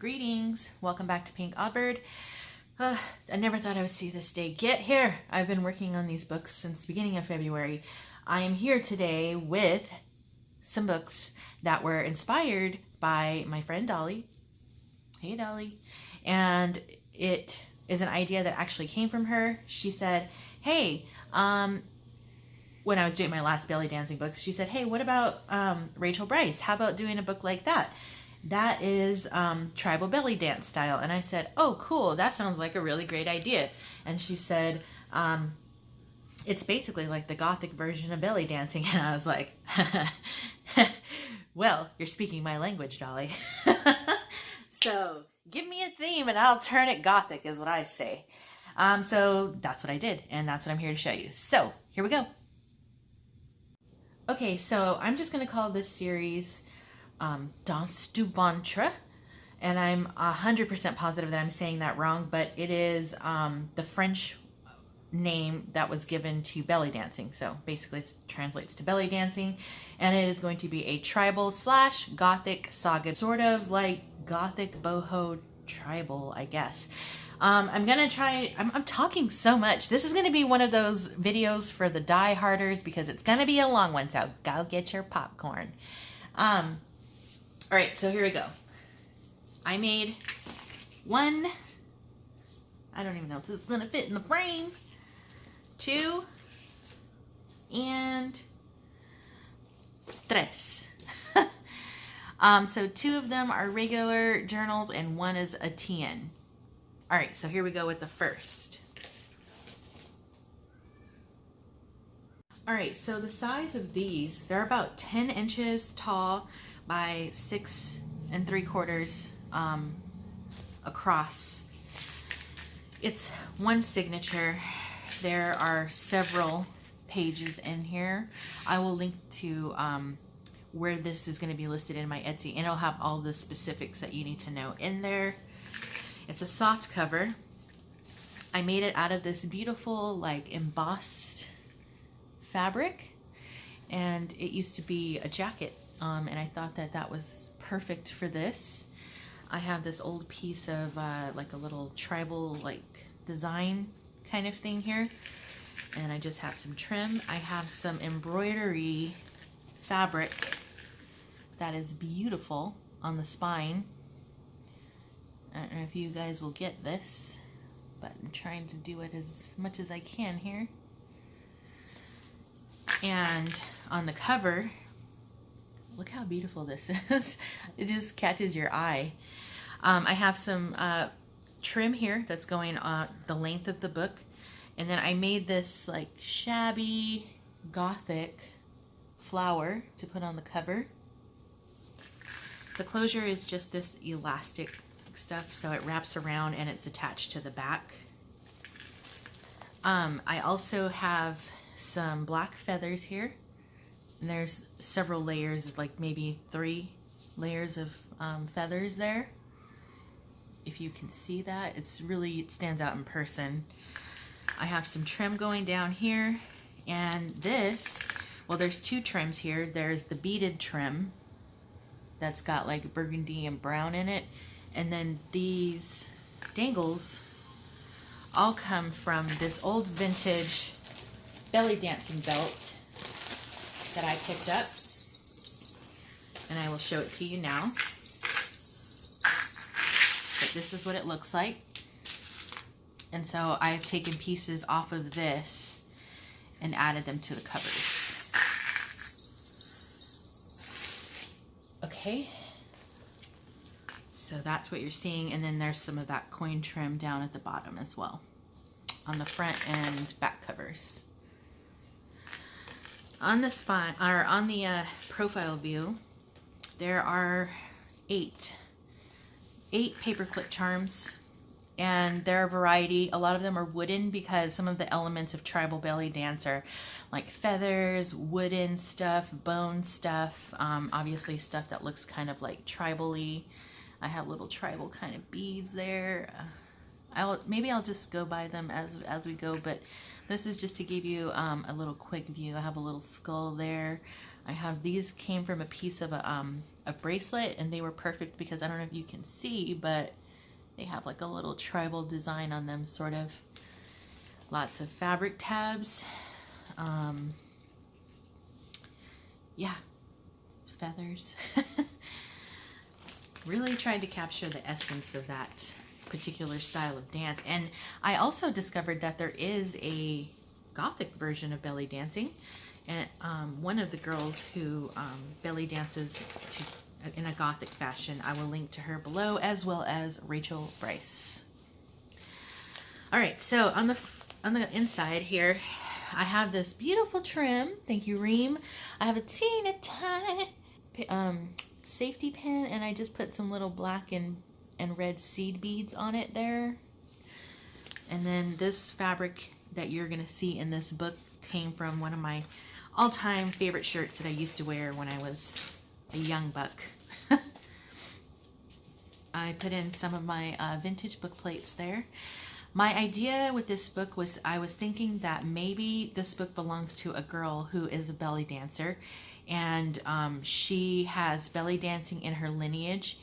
Greetings, welcome back to Pink Oddbird. I never thought I would see this day get here. I've been working on these books since the beginning of February. I am here today with some books that were inspired by my friend Dolly. Hey Dolly. And it is an idea that actually came from her. She said, hey, when I was doing my last belly dancing books, she said, hey, what about Rachel Brice? How about doing a book like that? That is tribal belly dance style. And I said, oh, cool. That sounds like a really great idea. And she said, it's basically like the Gothic version of belly dancing. And I was like, well, you're speaking my language, Dolly. So give me a theme and I'll turn it Gothic is what I say. So that's what I did. And that's what I'm here to show you. So here we go. Okay, so I'm just going to call this series Danse du Ventre, and I'm 100% positive that I'm saying that wrong, but it is the French name that was given to belly dancing. So basically it translates to belly dancing, and it is going to be a tribal / Gothic saga, sort of like Gothic boho tribal, I guess. I'm gonna try, I'm talking so much. This is gonna be one of those videos for the die-harders because it's gonna be a long one, so go get your popcorn. All right, so here we go. I made one, I don't even know if this is gonna fit in the frame, 2, and 3. So 2 of them are regular journals and 1 is a TN. All right, so here we go with the first. All right, so the size of these, they're about 10 inches tall by 6 3/4 across. It's one signature. There are several pages in here. I will link to where this is going to be listed in my Etsy, and it'll have all the specifics that you need to know in there. It's a soft cover. I made it out of this beautiful, like, embossed fabric, and it used to be a jacket, and I thought that that was perfect for this. I have this old piece of like a little tribal, like, design kind of thing here, and I just have some trim. I have some embroidery fabric that is beautiful on the spine. I don't know if you guys will get this, but I'm trying to do it as much as I can here. And on the cover, look how beautiful this is. It just catches your eye. I have some trim here that's going on the length of the book. And then I made this like shabby Gothic flower to put on the cover. The closure is just this elastic stuff, so it wraps around and it's attached to the back. I also have some black feathers here, and there's several layers, like maybe 3 layers of feathers there. If you can see that, it stands out in person. I have some trim going down here, and this, well, there's 2 trims here. There's the beaded trim that's got like burgundy and brown in it, and then these dangles all come from this old vintage belly dancing belt that I picked up, and I will show it to you now. But this is what it looks like. And so I've taken pieces off of this and added them to the covers. Okay. So that's what you're seeing, and then there's some of that coin trim down at the bottom as well on the front and back covers. On the spine, or on the profile view, there are 8 paperclip charms, and they're a variety. A lot of them are wooden because some of the elements of tribal belly dance are like feathers, wooden stuff, bone stuff, obviously stuff that looks kind of like tribal-y. I have little tribal kind of beads there. Maybe I'll just go by them as we go, but this is just to give you a little quick view. I have a little skull there. I have these came from a piece of a a bracelet, and they were perfect because I don't know if you can see, but they have like a little tribal design on them, sort of. Lots of fabric tabs. Yeah, feathers. Really tried to capture the essence of that particular style of dance. And I also discovered that there is a Gothic version of belly dancing. And one of the girls who belly dances in a Gothic fashion, I will link to her below, as well as Rachel Brice. All right, so on the inside here, I have this beautiful trim. Thank you, Reem. I have a teeny tiny safety pin, and I just put some little black and red seed beads on it there. And then this fabric that you're gonna see in this book came from one of my all-time favorite shirts that I used to wear when I was a young buck. I put in some of my vintage book plates there. My idea with this book was, I was thinking that maybe this book belongs to a girl who is a belly dancer, and she has belly dancing in her lineage,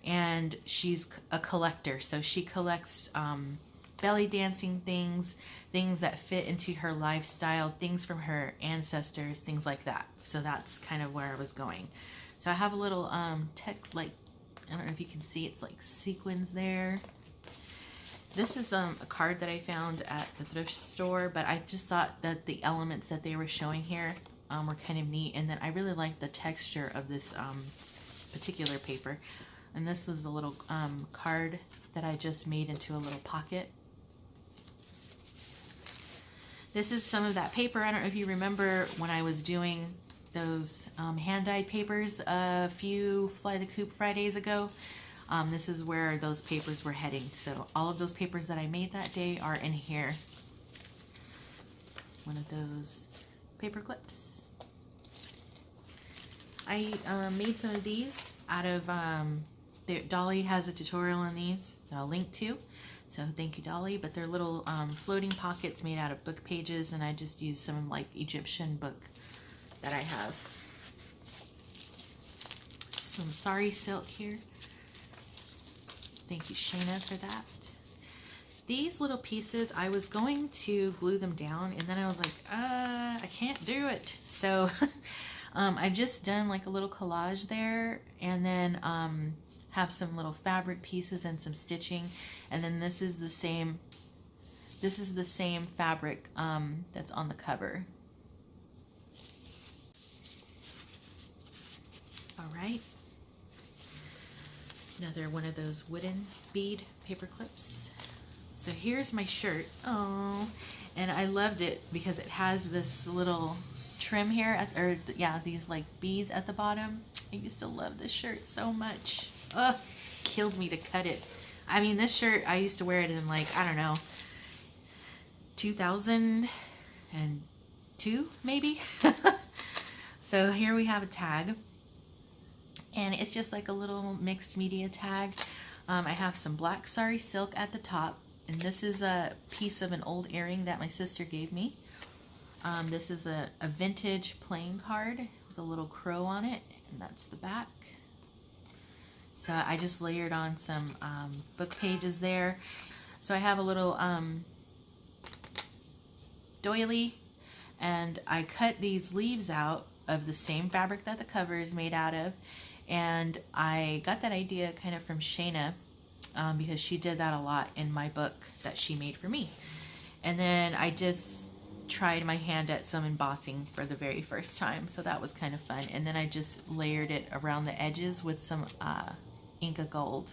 and she's a collector, so she collects belly dancing things that fit into her lifestyle, things from her ancestors, things like that. So that's kind of where I was going. So I have a little text, like, I don't know if you can see, it's like sequins there. This is a card that I found at the thrift store, but I just thought that the elements that they were showing here were kind of neat, and then I really liked the texture of this particular paper. And this is a little card that I just made into a little pocket. This is some of that paper. I don't know if you remember when I was doing those hand-dyed papers a few Fly the Coop Fridays ago. This is where those papers were heading. So all of those papers that I made that day are in here. One of those paper clips. I made some of these out of, Dolly has a tutorial on these that I'll link to. So thank you, Dolly. But they're little floating pockets made out of book pages, and I just used some like Egyptian book that I have. Some sari silk here. Thank you, Shayna, for that. These little pieces, I was going to glue them down, and then I was like, I can't do it. So I've just done like a little collage there, and then have some little fabric pieces and some stitching. And then this is the same fabric that's on the cover. All right. Another one of those wooden bead paper clips. So here's my shirt. Oh, and I loved it because it has this little trim here, these like beads at the bottom. I used to love this shirt so much. Ugh, killed me to cut it. I mean, this shirt, I used to wear it in like, I don't know, 2002 maybe. So here we have a tag. And it's just like a little mixed media tag. I have some black sari silk at the top. And this is a piece of an old earring that my sister gave me. This is a vintage playing card with a little crow on it. And that's the back. So I just layered on some book pages there. So I have a little doily. And I cut these leaves out of the same fabric that the cover is made out of. And I got that idea kind of from Shayna because she did that a lot in my book that she made for me. And then I just tried my hand at some embossing for the very first time, so that was kind of fun. And then I just layered it around the edges with some Inca Gold.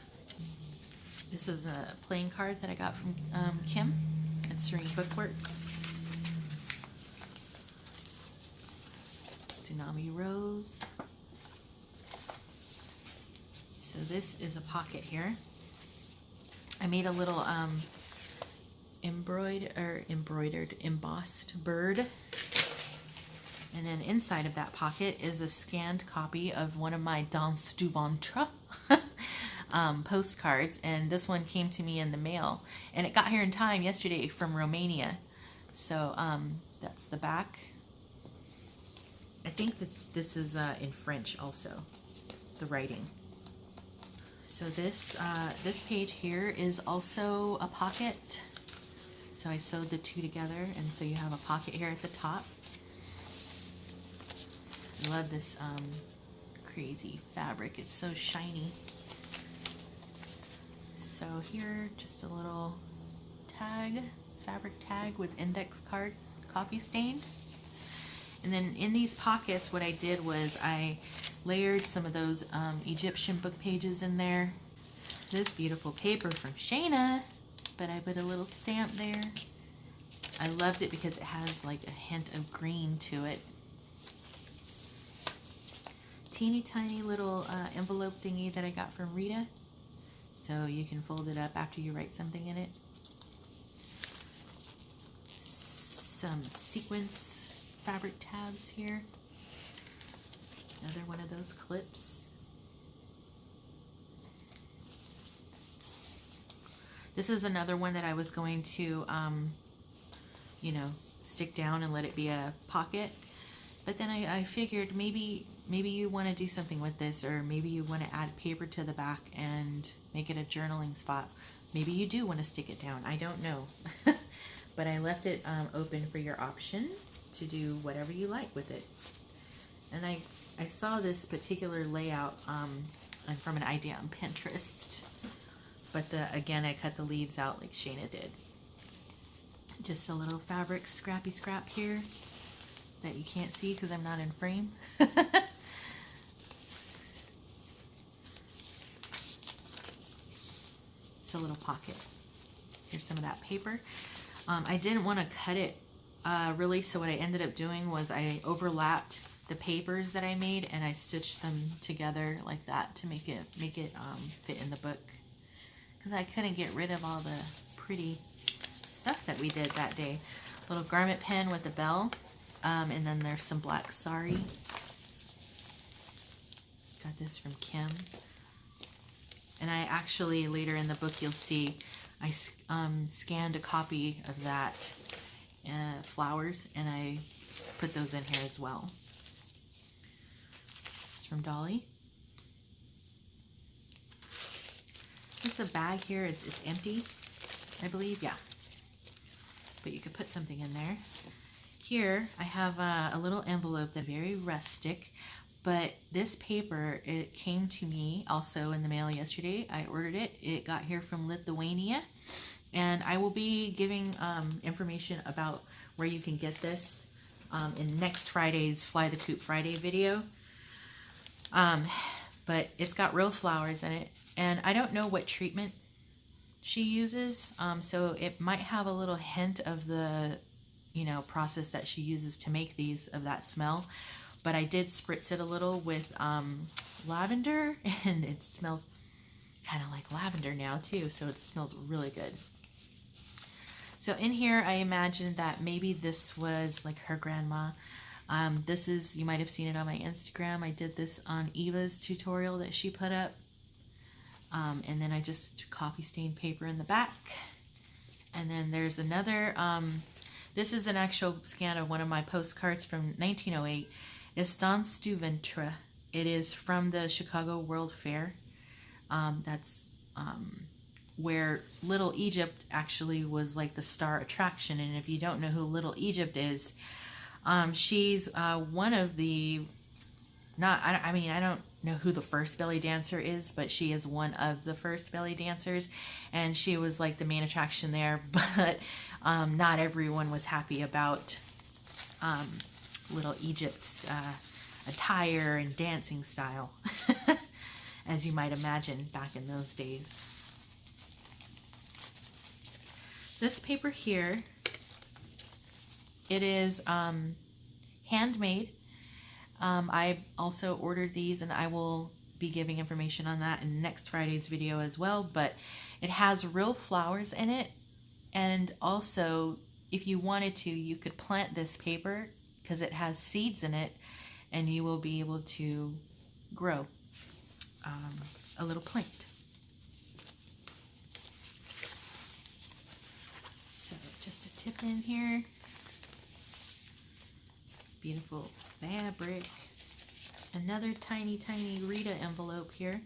This is a playing card that I got from Kim at Serene Bookworks. Tsunami Rose. So this is a pocket here. I made a little embroidered embossed bird. And then inside of that pocket is a scanned copy of one of my Danse du Ventre postcards. And this one came to me in the mail. And it got here in time yesterday from Romania. So that's the back. I think this is in French also. the writing. So this page here is also a pocket. So I sewed the two together, and so you have a pocket here at the top. I love this crazy fabric. It's so shiny. So here, just a little tag, fabric tag with index card, coffee stained. And then in these pockets, what I did was I layered some of those Egyptian book pages in there. This beautiful paper from Shayna, but I put a little stamp there. I loved it because it has like a hint of green to it. Teeny tiny little envelope thingy that I got from Rita. So you can fold it up after you write something in it. Some sequins fabric tabs here. Another one of those clips. This is another one that I was going to, you know, stick down and let it be a pocket. But then I figured maybe you want to do something with this, or maybe you want to add paper to the back and make it a journaling spot. Maybe you do want to stick it down. I don't know. But I left it open for your option to do whatever you like with it. And I saw this particular layout from an idea on Pinterest. But again, I cut the leaves out like Shayna did. Just a little fabric scrappy scrap here that you can't see because I'm not in frame. It's a little pocket. Here's some of that paper. I didn't want to cut it really, so what I ended up doing was I overlapped the papers that I made and I stitched them together like that to make it fit in the book, because I couldn't get rid of all the pretty stuff that we did that day. Little garment pen with the bell, and then there's some black sari. Got this from Kim. And I actually, later in the book, you'll see I scanned a copy of that flowers, and I put those in here as well. It's from Dolly. This is a bag here. It's empty, I believe. Yeah. But you could put something in there. Here, I have a little envelope that's very rustic. But this paper, it came to me also in the mail yesterday. I ordered it. It got here from Lithuania. And I will be giving information about where you can get this in next Friday's Fly the Coop Friday video. But it's got real flowers in it. And I don't know what treatment she uses. So it might have a little hint of the, you know, process that she uses to make these, of that smell. But I did spritz it a little with lavender, and it smells kind of like lavender now too, so it smells really good. So in here, I imagined that maybe this was like her grandma. This is, you might have seen it on my Instagram. I did this on Eva's tutorial that she put up. And then I just coffee stained paper in the back. And then there's another, this is an actual scan of one of my postcards from 1908. It's Danse du Ventre. It is from the Chicago World Fair. That's where Little Egypt actually was like the star attraction. And if you don't know who Little Egypt is, she's one of the, I mean, I don't know who the first belly dancer is, but she is one of the first belly dancers. And she was like the main attraction there, but not everyone was happy about Little Egypt's attire and dancing style, as you might imagine back in those days. This paper here, it is handmade. I also ordered these, and I will be giving information on that in next Friday's video as well, but it has real flowers in it, and also if you wanted to, you could plant this paper because it has seeds in it, and you will be able to grow a little plant. So just a tip in here. Beautiful fabric. Another tiny, tiny Rita envelope here.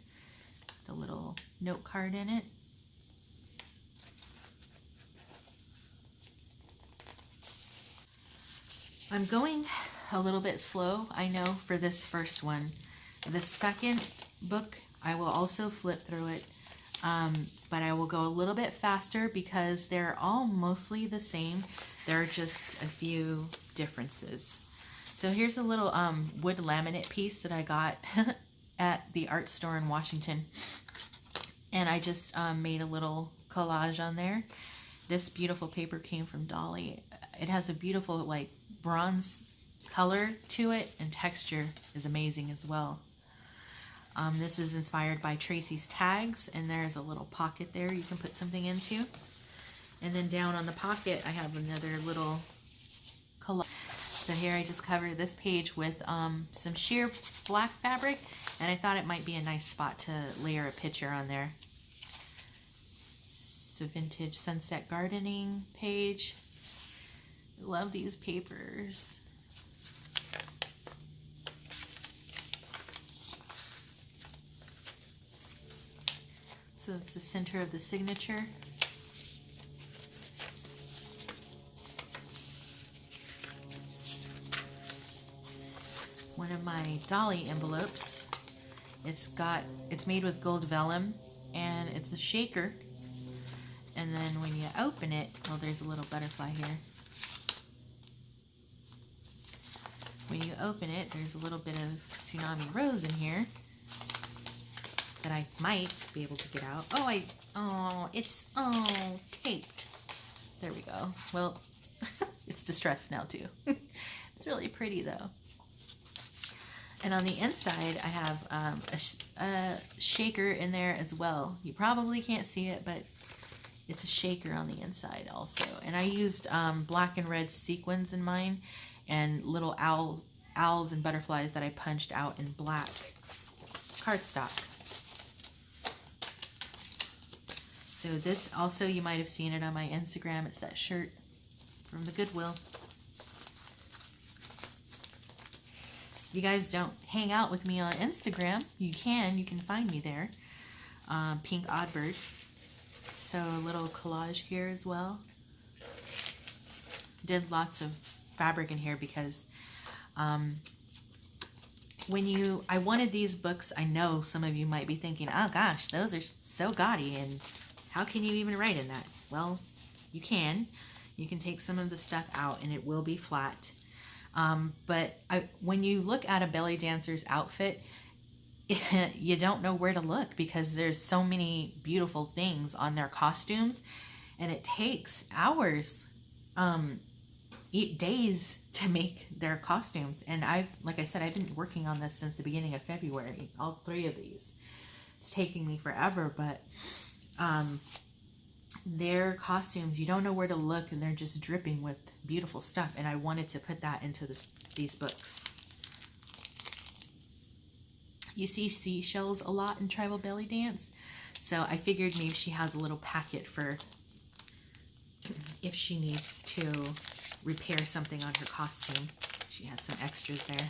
The little note card in it. I'm going a little bit slow, I know, for this first one. The second book, I will also flip through it, but I will go a little bit faster because they're all mostly the same. There are just a few differences. So here's a little wood laminate piece that I got at the art store in Washington. And I just made a little collage on there. This beautiful paper came from Dolly. It has a beautiful like bronze color to it, and texture is amazing as well. This is inspired by Tracy's tags, and there's a little pocket there you can put something into. And then down on the pocket I have another little collage. So here I just covered this page with some sheer black fabric, and I thought it might be a nice spot to layer a picture on there. It's a vintage sunset gardening page. I love these papers. So it's the center of the signature. One of my Dolly envelopes. It's made with gold vellum, and it's a shaker. And then when you open it, well, there's a little butterfly here. When you open it, there's a little bit of Tsunami rose in here that I might be able to get out. It's taped. There we go. Well, it's distressed now too. It's really pretty though. And on the inside, I have a shaker in there as well. You probably can't see it, but it's a shaker on the inside also. And I used black and red sequins in mine, and little owls and butterflies that I punched out in black cardstock. So this also, you might have seen it on my Instagram. It's that shirt from the Goodwill. If you guys don't hang out with me on Instagram, you can find me there. Pink Oddbird. So a little collage here as well. Did lots of fabric in here because I wanted these books. I know some of you might be thinking, oh gosh, those are so gaudy, and how can you even write in that? Well, you can. You can take some of the stuff out and it will be flat. But when you look at a belly dancer's outfit, you don't know where to look because there's so many beautiful things on their costumes, and it takes hours, days to make their costumes. And like I said, I've been working on this since the beginning of February, all 3 of these. It's taking me forever, but their costumes, you don't know where to look, and they're just dripping with beautiful stuff, and I wanted to put that into these books. You see seashells a lot in Tribal Belly Dance, so I figured maybe she has a little packet for if she needs to repair something on her costume. She has some extras there.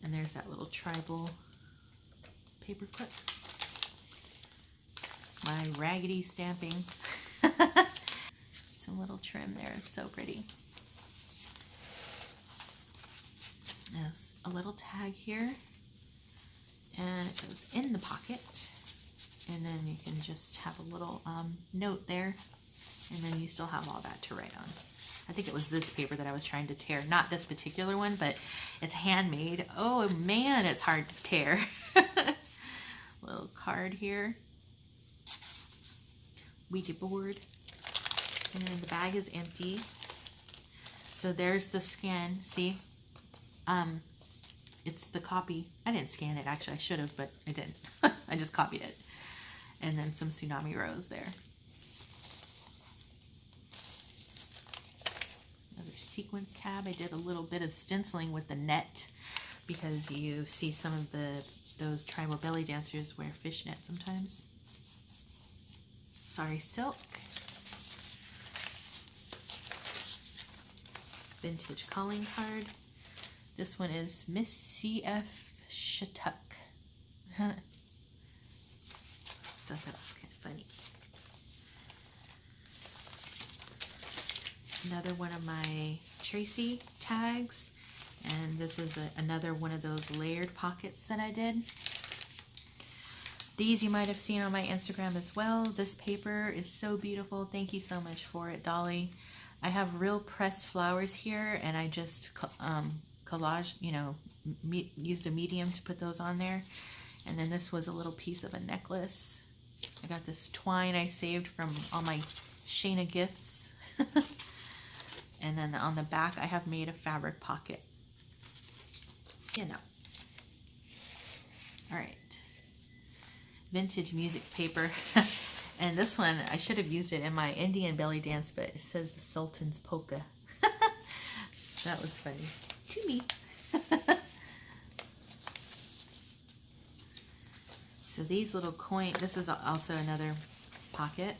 And there's that little tribal paper clip. My raggedy stamping. Some little trim there. It's so pretty. There's a little tag here, and it goes in the pocket, and then you can just have a little note there, and then you still have all that to write on. I think it was this paper that I was trying to tear. Not this particular one, but it's handmade. Oh man, it's hard to tear. Little card here. Ouija board. And then the bag is empty. So there's the scan. See? It's the copy. I didn't scan it actually. I should have, but I didn't. I just copied it. And then some Tsunami rose there. Another sequence tab. I did a little bit of stenciling with the net because you see some of those tribal belly dancers wear fishnet sometimes. Sorry, silk. Vintage calling card. This one is Miss C.F. Shattuck. Thought that was kind of funny. It's another one of my Tracy tags, and this is another one of those layered pockets that I did. These you might have seen on my Instagram as well. This paper is so beautiful. Thank you so much for it, Dolly. I have real pressed flowers here, and I just collaged, you know, used a medium to put those on there. And then this was a little piece of a necklace. I got this twine I saved from all my Shayna gifts. And then on the back, I have made a fabric pocket. You know. All right. Vintage music paper. And this one, I should have used it in my Indian belly dance, but it says the Sultan's Polka. That was funny to me. So these little this is also another pocket.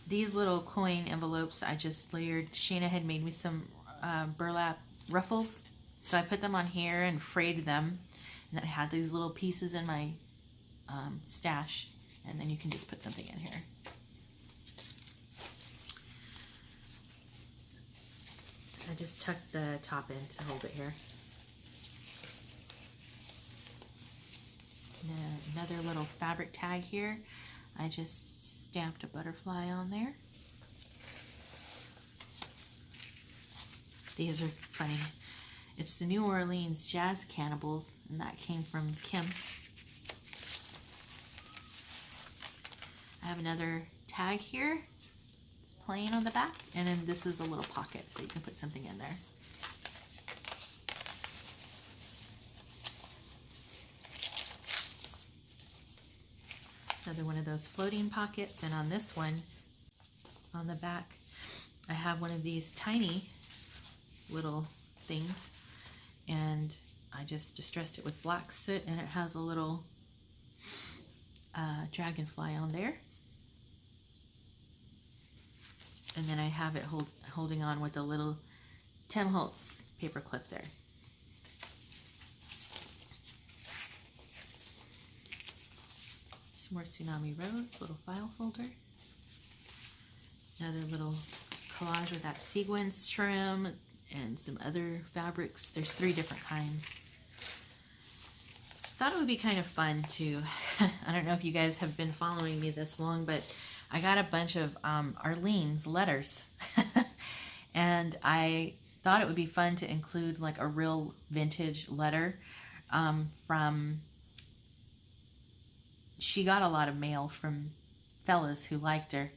These little coin envelopes I just layered. Shayna had made me some burlap ruffles. So I put them on here and frayed them. And then I had these little pieces in my stash. And then you can just put something in here. I just tucked the top in to hold it here. And another little fabric tag here. I just stamped a butterfly on there. These are funny. It's the New Orleans Jazz Cannibals, and that came from Kim. I have another tag here. It's plain on the back, and then this is a little pocket, so you can put something in there. Another one of those floating pockets, and on this one, on the back, I have one of these tiny little things, and I just distressed it with black soot, and it has a little dragonfly on there. And then I have it holding on with a little Tim Holtz paper clip there. Some more Tsunami Rose, little file folder. Another little collage with that sequins trim and some other fabrics. There's 3 different kinds. Thought it would be kind of fun to, I don't know if you guys have been following me this long, but I got a bunch of Arlene's letters. And I thought it would be fun to include like a real vintage letter from, she got a lot of mail from fellas who liked her.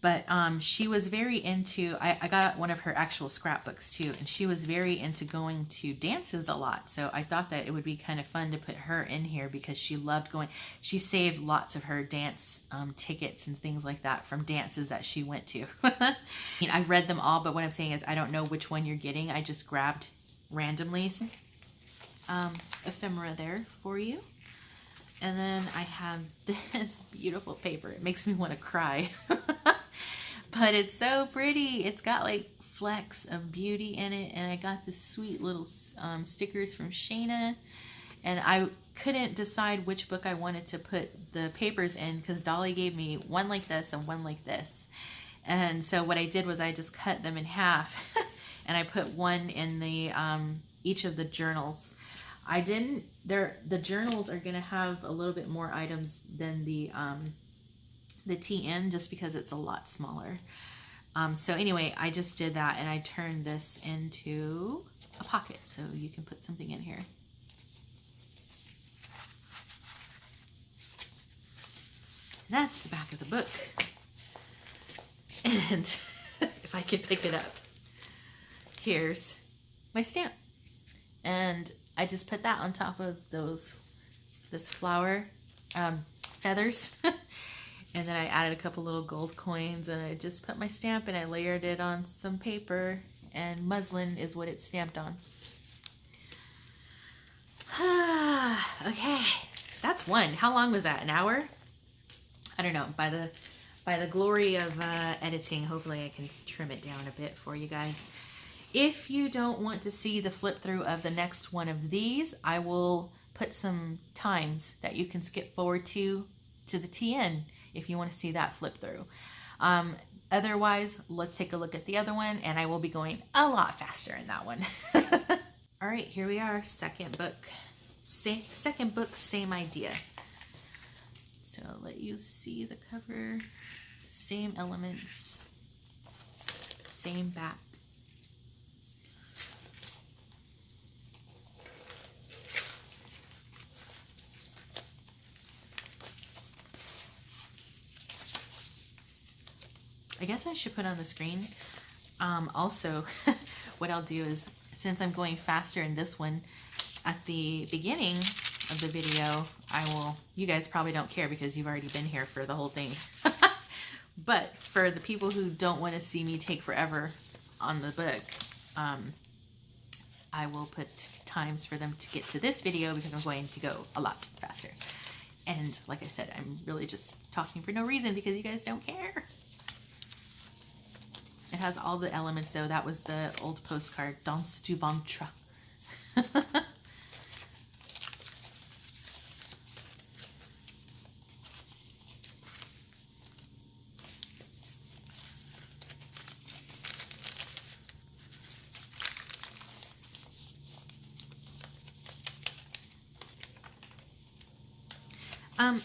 But she was very into, I got one of her actual scrapbooks too, and she was very into going to dances a lot. So I thought that it would be kind of fun to put her in here because she loved going. She saved lots of her dance tickets and things like that from dances that she went to. I mean, I've read them all, but what I'm saying is I don't know which one you're getting. I just grabbed randomly. Ephemera there for you. And then I have this beautiful paper. It makes me want to cry. But it's so pretty. It's got like flecks of beauty in it. And I got this sweet little stickers from Shayna. And I couldn't decide which book I wanted to put the papers in because Dolly gave me one like this and one like this. And so what I did was I just cut them in half. And I put one in the each of the journals. I didn't, the journals are going to have a little bit more items than the TN just because it's a lot smaller. So anyway, I just did that and I turned this into a pocket so you can put something in here. That's the back of the book. And if I can pick it up, here's my stamp. And I just put that on top of this flower feathers. And then I added a couple little gold coins and I just put my stamp and I layered it on some paper, and muslin is what it's stamped on. Okay, that's one. How long was that? An hour? I don't know. By the glory of editing, hopefully I can trim it down a bit for you guys. If you don't want to see the flip through of the next one of these, I will put some times that you can skip forward to the TN if you want to see that flip through. Otherwise, let's take a look at the other one, and I will be going a lot faster in that one. All right, here we are, second book. Second book, same idea. So I'll let you see the cover, same elements, same back. I guess I should put on the screen. Also, what I'll do is, since I'm going faster in this one, at the beginning of the video, you guys probably don't care because you've already been here for the whole thing. But for the people who don't want to see me take forever on the book, I will put times for them to get to this video because I'm going to go a lot faster. And like I said, I'm really just talking for no reason because you guys don't care. It has all the elements though. That was the old postcard, Danse du Ventre.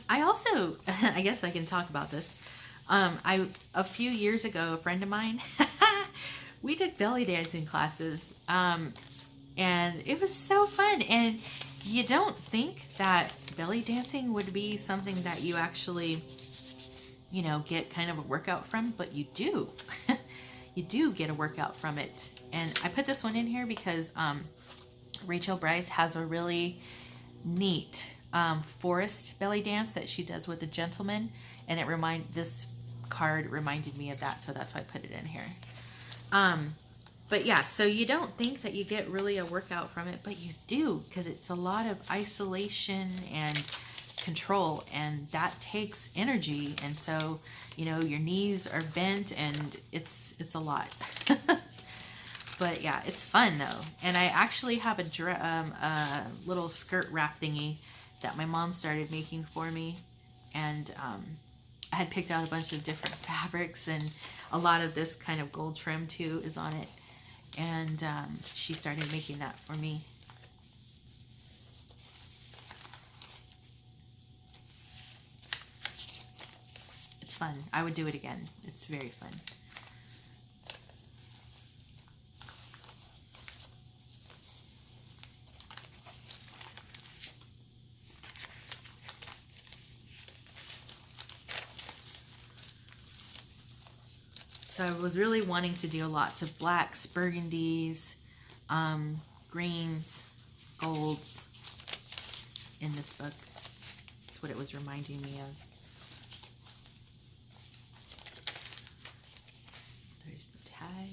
I also, I guess I can talk about this. A few years ago, a friend of mine, we took belly dancing classes, and it was so fun. And you don't think that belly dancing would be something that you actually, you know, get kind of a workout from, but you do. You do get a workout from it. And I put this one in here because Rachel Brice has a really neat forest belly dance that she does with a gentleman, and this card reminded me of that, so that's why I put it in here. But yeah, so you don't think that you get really a workout from it, but you do, because it's a lot of isolation and control, and that takes energy. And so, you know, your knees are bent, and it's a lot. But yeah, it's fun though. And I actually have a little skirt wrap thingy that my mom started making for me, and I had picked out a bunch of different fabrics, and a lot of this kind of gold trim too is on it, and she started making that for me. It's fun. I would do it again. It's very fun. So I was really wanting to do lots of blacks, burgundies, greens, golds in this book. That's what it was reminding me of. There's the tag.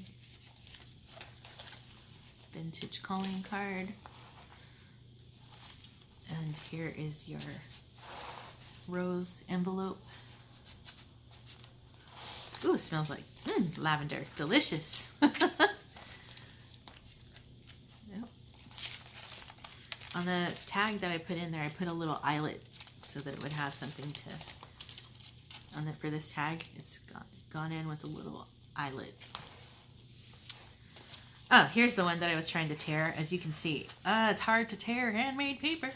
Vintage calling card. And here is your rose envelope. Ooh, it smells like lavender. Delicious. Yep. On the tag that I put in there, I put a little eyelet so that it would have something to... for this tag, it's gone in with a little eyelet. Oh, here's the one that I was trying to tear. As you can see, it's hard to tear handmade paper.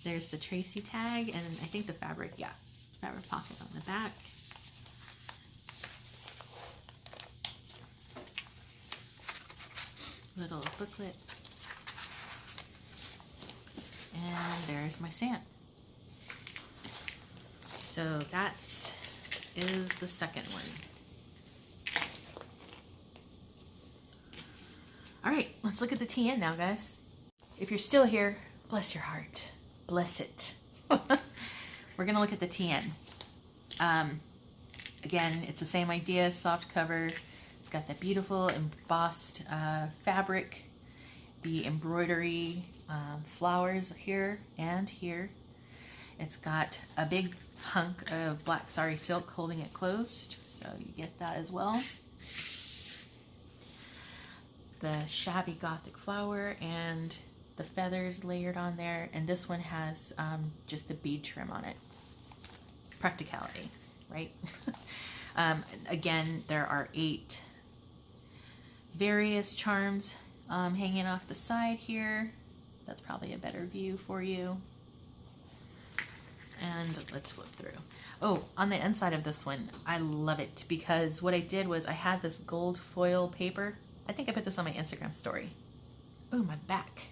There's the Tracy tag, and I think the fabric, yeah, fabric pocket on the back. Little booklet, and there's my stamp. So that is the second one. All right, let's look at the TN now, guys. If you're still here, bless your heart, bless it. We're gonna look at the TN. Again, it's the same idea, soft cover. Got that beautiful embossed fabric, the embroidery flowers here and here. It's got a big hunk of black sari silk holding it closed, so you get that as well. the shabby Gothic flower and the feathers layered on there, and this one has just the bead trim on it. Practicality, right? Again, there are 8 various charms hanging off the side here. That's probably a better view for you. And let's flip through. Oh, on the inside of this one, I love it because what I did was I had this gold foil paper. I think I put this on my Instagram story. Oh, my back.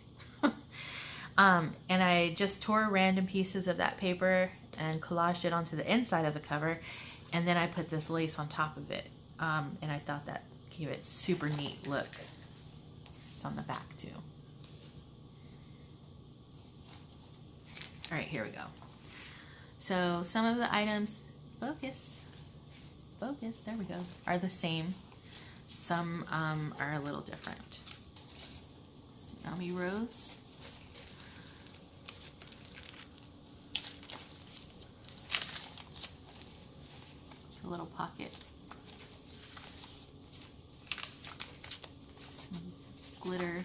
And I just tore random pieces of that paper and collaged it onto the inside of the cover. And then I put this lace on top of it. And I thought that gave it super neat look. It's on the back too. All right, here we go. So some of the items, focus, there we go, are the same. Some are a little different. Tsunami rose. It's a little pocket. Some glitter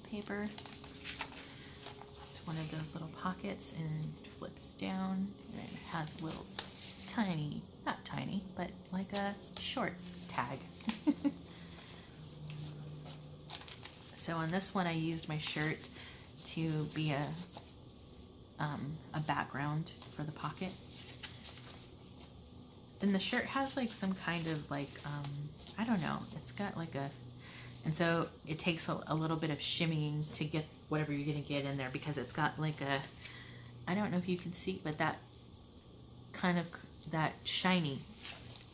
paper. It's one of those little pockets and flips down, and it has a little tiny, not tiny, but like a short tag. So on this one I used my shirt to be a background for the pocket. Then the shirt has like some kind of like, I don't know, it's got like a, and so it takes a little bit of shimmying to get whatever you're gonna get in there, because it's got like a, I don't know if you can see, but that kind of, that shiny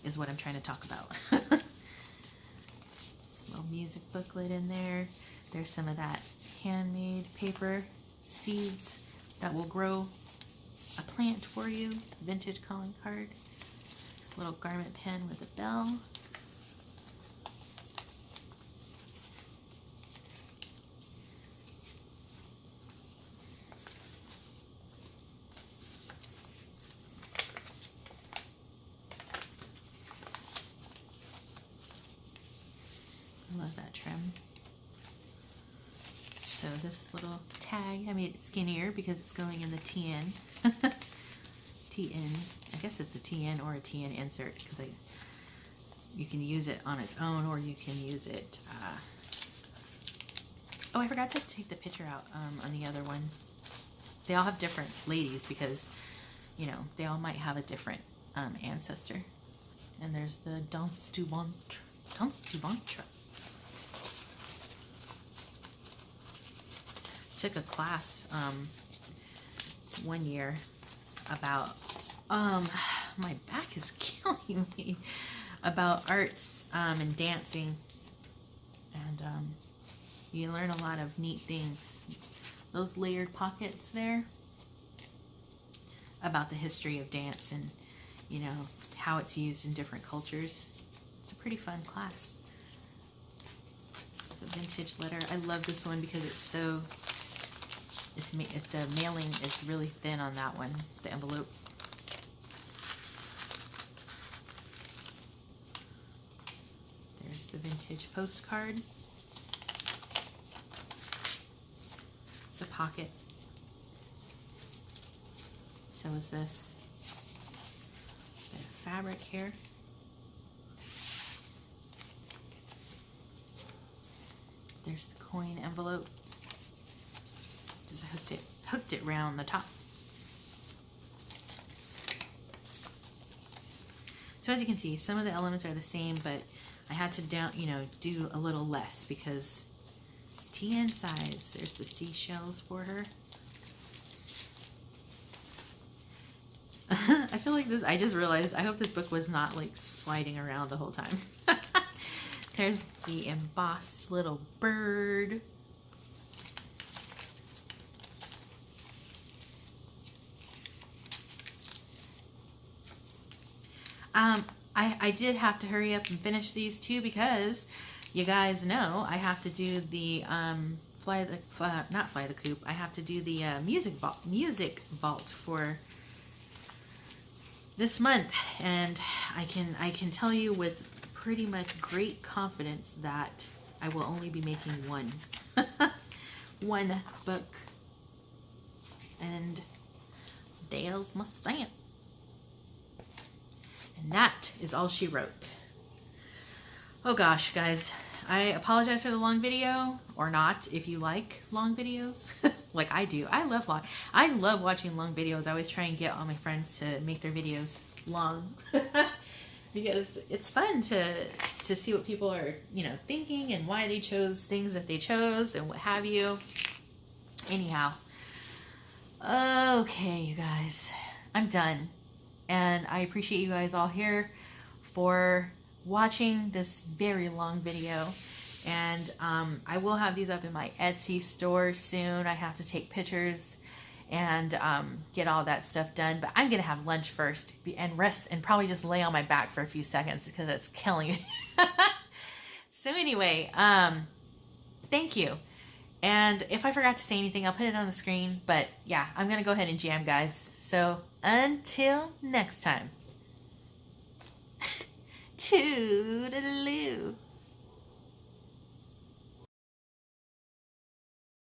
is what I'm trying to talk about. It's a little music booklet in there. There's some of that handmade paper seeds that will grow a plant for you. Vintage calling card. Little garment pen with a bell. I love that trim. So this little tag, I made it skinnier because it's going in the TN. TN, I guess it's a TN or a TN insert, because you can use it on its own, or you can use it, oh, I forgot to take the picture out on the other one. They all have different ladies because, you know, they all might have a different ancestor. And there's the Danse du Ventre. Danse du Ventre. Took a class one year about, my back is killing me, about arts and dancing, and you learn a lot of neat things. Those layered pockets there, about the history of dance and, you know, how it's used in different cultures. It's a pretty fun class. It's the vintage letter. I love this one because it's so, the mailing is really thin on that one, the envelope. There's the vintage postcard. It's a pocket. So is this. Bit of fabric here. There's the coin envelope. Just hooked it round the top. So as you can see, some of the elements are the same, but I had to do a little less because TN size. There's the seashells for her. I feel like this, I just realized, I hope this book was not like sliding around the whole time. There's the embossed little bird. I did have to hurry up and finish these two because you guys know I have to do the not fly the coop. I have to do the music vault for this month, and I can tell you with pretty much great confidence that I will only be making one. One book. And there's my stamp. And that is all she wrote. Oh gosh, guys. I apologize for the long video, or not, if you like long videos, like I do. I love watching long videos. I always try and get all my friends to make their videos long because it's fun to see what people are, you know, thinking and why they chose things that they chose and what have you. Anyhow, okay, you guys, I'm done, and I appreciate you guys all here for watching this very long video. And I will have these up in my Etsy store soon. I have to take pictures and get all that stuff done, but I'm gonna have lunch first and rest and probably just lay on my back for a few seconds because it's killing me. So anyway, thank you. And if I forgot to say anything, I'll put it on the screen, but yeah, I'm gonna go ahead and jam, guys. So until next time. Toodaloo.